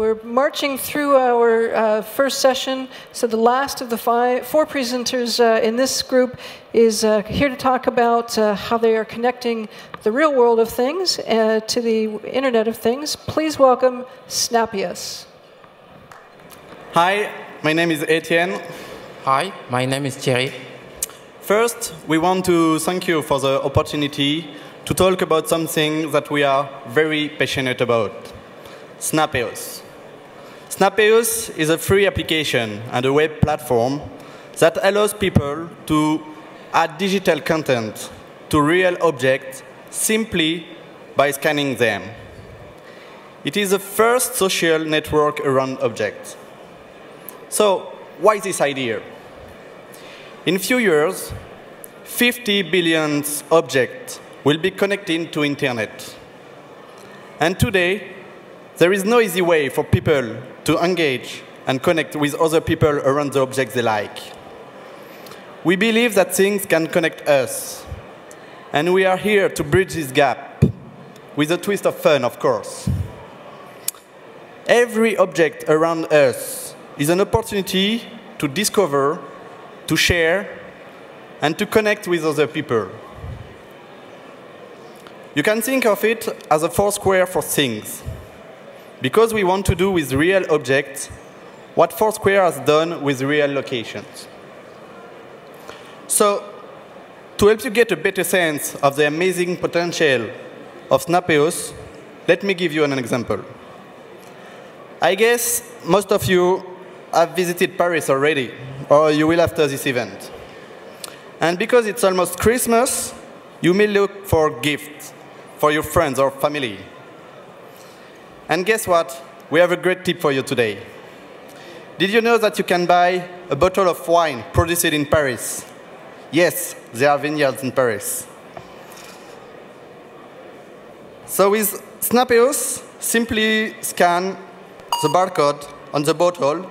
We're marching through our first session. So the last of the four presenters in this group is here to talk about how they are connecting the real world of things to the Internet of Things. Please welcome Snapeous. Hi, my name is Etienne. Hi, my name is Tierry. First, we want to thank you for the opportunity to talk about something that we are very passionate about, Snapeous. Snapeous is a free application and a web platform that allows people to add digital content to real objects simply by scanning them. It is the first social network around objects. So, why this idea? In a few years, 50 billion objects will be connected to Internet. And today, there is no easy way for people to engage and connect with other people around the objects they like. We believe that things can connect us. And we are here to bridge this gap, with a twist of fun, of course. Every object around us is an opportunity to discover, to share, and to connect with other people. You can think of it as a Foursquare for things, because we want to do with real objects what Foursquare has done with real locations. So, to help you get a better sense of the amazing potential of Snapeous, let me give you an example. I guess most of you have visited Paris already, or you will after this event. And because it's almost Christmas, you may look for gifts for your friends or family. And guess what? We have a great tip for you today. Did you know that you can buy a bottle of wine produced in Paris? Yes, there are vineyards in Paris. So with Snapeous, simply scan the barcode on the bottle,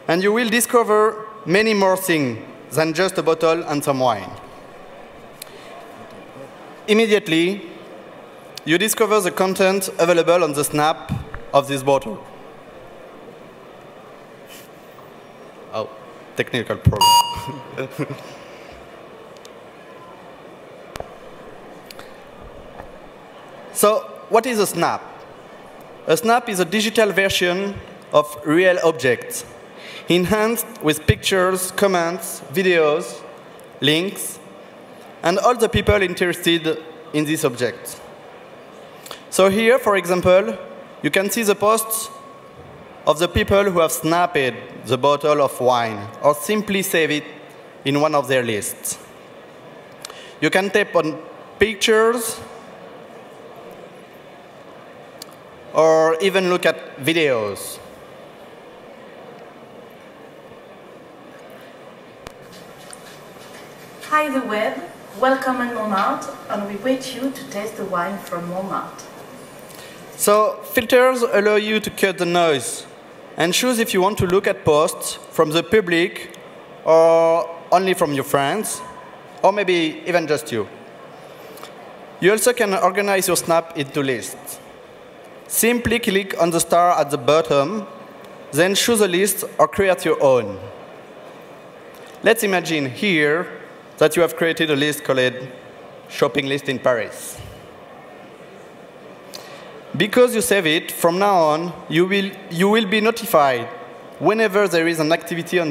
and you will discover many more things than just a bottle and some wine. Immediately, you discover the content available on the snap of this bottle. Oh, technical problem. So, what is a snap? A snap is a digital version of real objects, enhanced with pictures, comments, videos, links, and all the people interested in this object. So here, for example, you can see the posts of the people who have snapped the bottle of wine, or simply save it in one of their lists. You can tap on pictures, or even look at videos. Hi, LeWeb. Welcome in Montmartre, and we wait you to taste the wine from Montmartre. So, filters allow you to cut the noise and choose if you want to look at posts from the public or only from your friends, or maybe even just you. You also can organize your snap into lists. Simply click on the star at the bottom, then choose a list or create your own. Let's imagine here that you have created a list called Shopping List in Paris. Because you save it, from now on, you will be notified whenever there is an activity on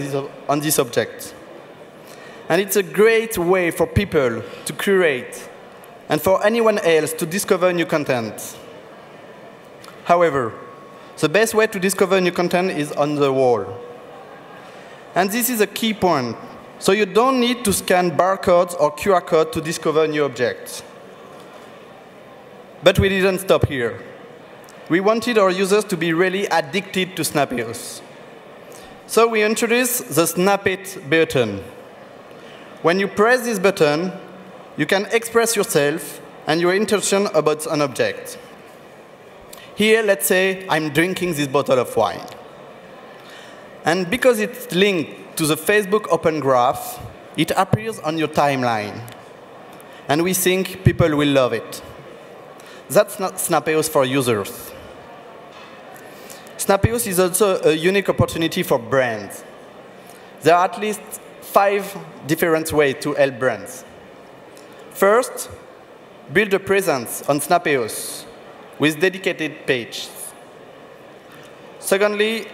this object. And it's a great way for people to curate and for anyone else to discover new content. However, the best way to discover new content is on the wall. And this is a key point. So you don't need to scan barcodes or QR codes to discover new objects. But we didn't stop here. We wanted our users to be really addicted to Snapeous. So we introduced the Snap It button. When you press this button, you can express yourself and your intention about an object. Here, let's say I'm drinking this bottle of wine. And because it's linked to the Facebook Open Graph, it appears on your timeline. And we think people will love it. That's not Snapeous for users. Snapeous is also a unique opportunity for brands. There are at least 5 different ways to help brands. First, build a presence on Snapeous with dedicated pages. Secondly,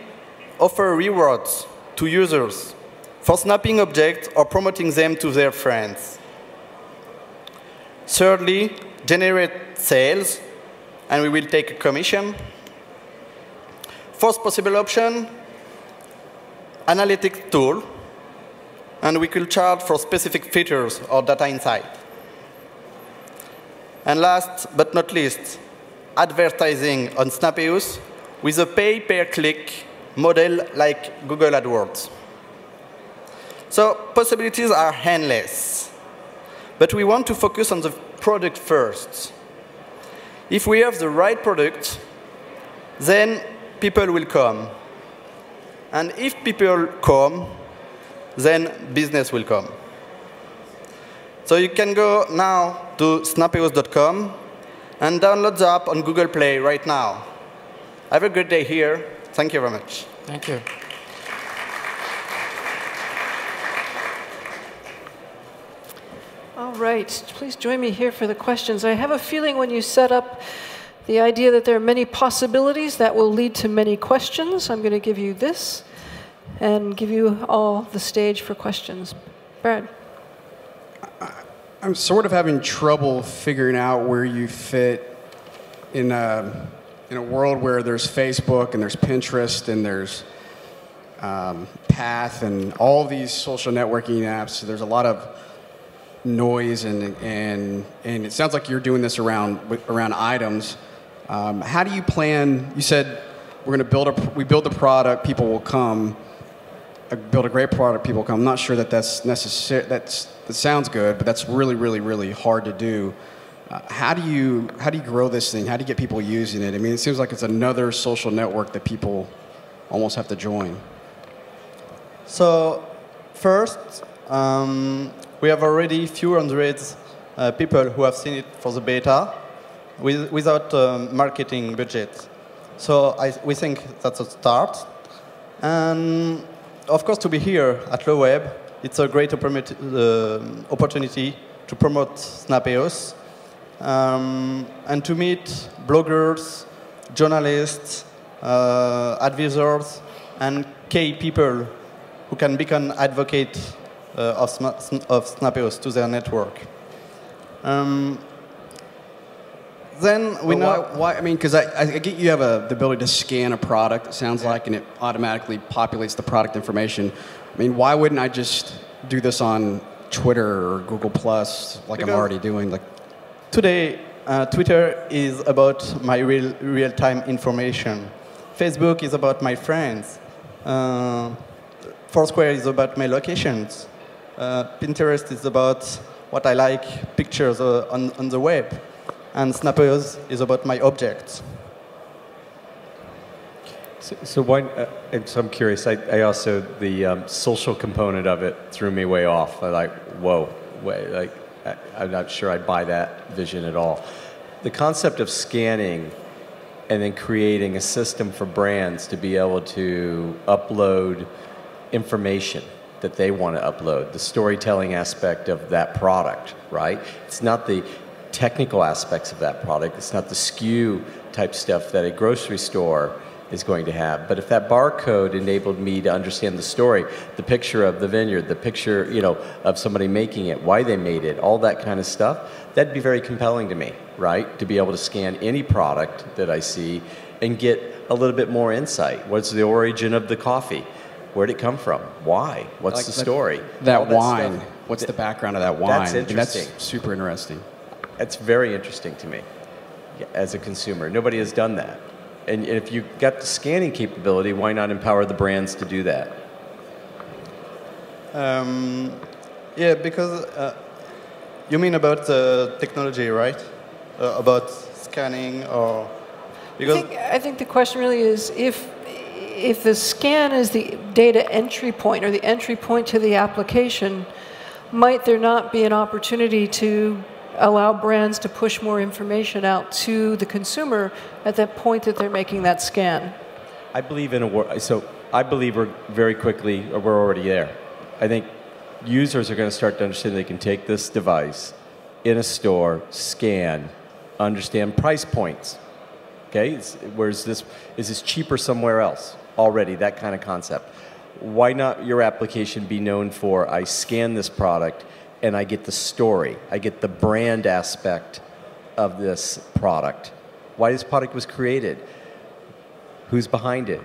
offer rewards to users for snapping objects or promoting them to their friends. Thirdly, generate sales, and we will take a commission. Fourth possible option, analytics tool, and we could charge for specific features or data insight. And last but not least, advertising on Snapeous with a pay-per-click model like Google AdWords. So possibilities are endless, but we want to focus on the product first. If we have the right product, then people will come. And if people come, then business will come. So you can go now to snapeous.com and download the app on Google Play right now. Have a good day here. Thank you very much. Thank you. All right, please join me here for the questions. I have a feeling when you set up the idea that there are many possibilities that will lead to many questions. I'm going to give you this and give you all the stage for questions. Brad. I'm sort of having trouble figuring out where you fit in a world where there's Facebook and there's Pinterest and there's Path and all these social networking apps. So there's a lot of noise and it sounds like you're doing this around items. How do you plan? You said we're going to build a product, people will come. Build a great product, people will come. I'm not sure that that's necessary. That sounds good, but that's really, really, really hard to do. How do you grow this thing? How do you get people using it? I mean, it seems like it's another social network that people almost have to join. So first, we have already few hundreds people who have seen it for the beta without marketing budget. So we think that's a start. And of course, to be here at LeWeb, it's a great opportunity to promote Snapeous and to meet bloggers, journalists, advisors, and key people who can become advocates of Snapeous to their network. Then we know why. I mean, because I get you have the ability to scan a product. It sounds like, and it automatically populates the product information. I mean, why wouldn't I just do this on Twitter or Google Plus like I'm already doing? Like today, Twitter is about my real-time information. Facebook is about my friends. Foursquare is about my locations. Pinterest is about what I like, pictures on the web. And Snapeous is about my objects. So I'm curious. I also the social component of it threw me way off. I like, whoa, I'm not sure I buy that vision at all. The concept of scanning and then creating a system for brands to be able to upload information that they want to upload, the storytelling aspect of that product, right? It's not the technical aspects of that product. It's not the SKU type stuff that a grocery store is going to have. But if that barcode enabled me to understand the story, the picture of the vineyard, the picture, of somebody making it, why they made it, all that kind of stuff, that'd be very compelling to me, right? To be able to scan any product that I see and get a little bit more insight. What's the origin of the coffee? Where'd it come from? Why? What's the story? That wine. What's the background of that wine? That's interesting. That's super interesting. That's very interesting to me as a consumer. Nobody has done that. And if you've got the scanning capability, why not empower the brands to do that? Yeah, because you mean about technology, right? About scanning or... Because I think the question really is if the scan is the data entry point or the entry point to the application, might there not be an opportunity to allow brands to push more information out to the consumer at that point that they're making that scan? I believe in a world. So I believe we're very quickly, or we're already there. I think users are going to start to understand they can take this device in a store, scan, understand price points. Okay, is this cheaper somewhere else already? That kind of concept. Why not your application be known for, I scan this product and I get the story, I get the brand aspect of this product. Why this product was created, who's behind it.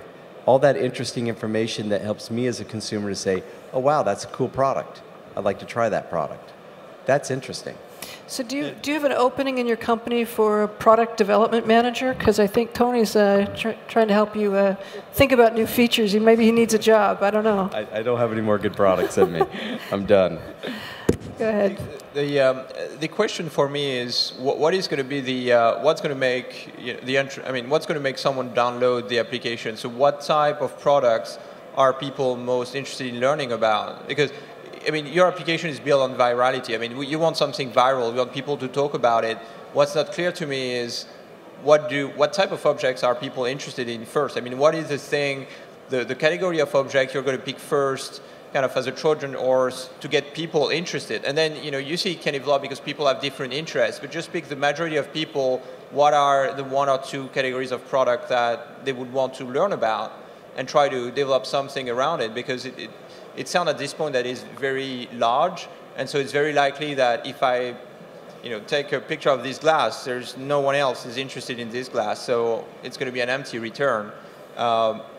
All that interesting information that helps me as a consumer to say, oh wow, that's a cool product. I'd like to try that product. That's interesting. So do you have an opening in your company for a product development manager? Because I think Tony's trying to help you think about new features. Maybe he needs a job. I don't know. I don't have any more good products in me. I'm done. Go ahead. The question for me is what is going to be the what's going to make what's going to make someone download the application? So what type of products are people most interested in learning about? Because your application is built on virality. You want something viral. You want people to talk about it. What's not clear to me is what type of objects are people interested in first? What is the thing, the category of object you're going to pick first, kind of as a Trojan horse to get people interested? And then you see it can evolve because people have different interests. But just pick the majority of people. What are the one or two categories of product that they would want to learn about, and try to develop something around it? Because it sounds at this point that is very large, and so it's very likely that if I take a picture of this glass, there's no one else is interested in this glass, so it's going to be an empty return.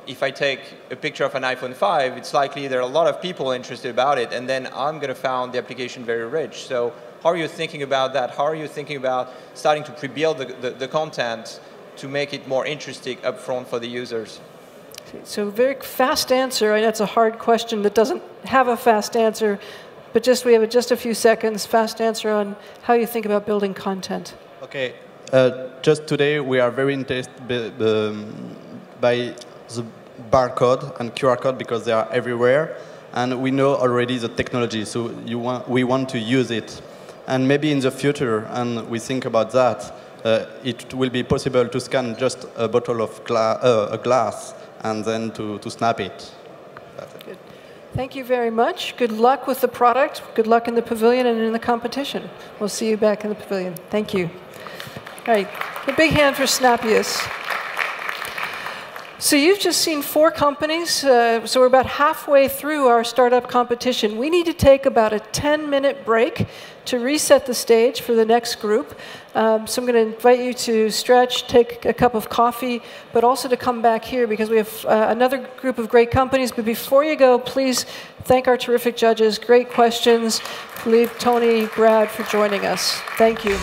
If I take a picture of an iPhone 5, it's likely there are a lot of people interested about it, and then I'm going to find the application very rich. So how are you thinking about that? How are you thinking about starting to pre-build the content to make it more interesting upfront for the users? So very fast answer. I know it's a hard question that doesn't have a fast answer, but we have just a few seconds. Fast answer on how you think about building content. Okay. Just today we are very interested by the barcode and QR code because they are everywhere, and we know already the technology. So we want to use it, and maybe in the future, and we think about that, it will be possible to scan just a bottle of glass and then to snap it. Good. Thank you very much. Good luck with the product. Good luck in the pavilion and in the competition. We'll see you back in the pavilion. Thank you. All right. A big hand for Snapeous. So you've just seen 4 companies. So we're about halfway through our startup competition. We need to take about a 10-minute break to reset the stage for the next group. So I'm going to invite you to stretch, take a cup of coffee, but also to come back here because we have another group of great companies. But before you go, please thank our terrific judges. Great questions. Philippe, Tony, Brad for joining us. Thank you.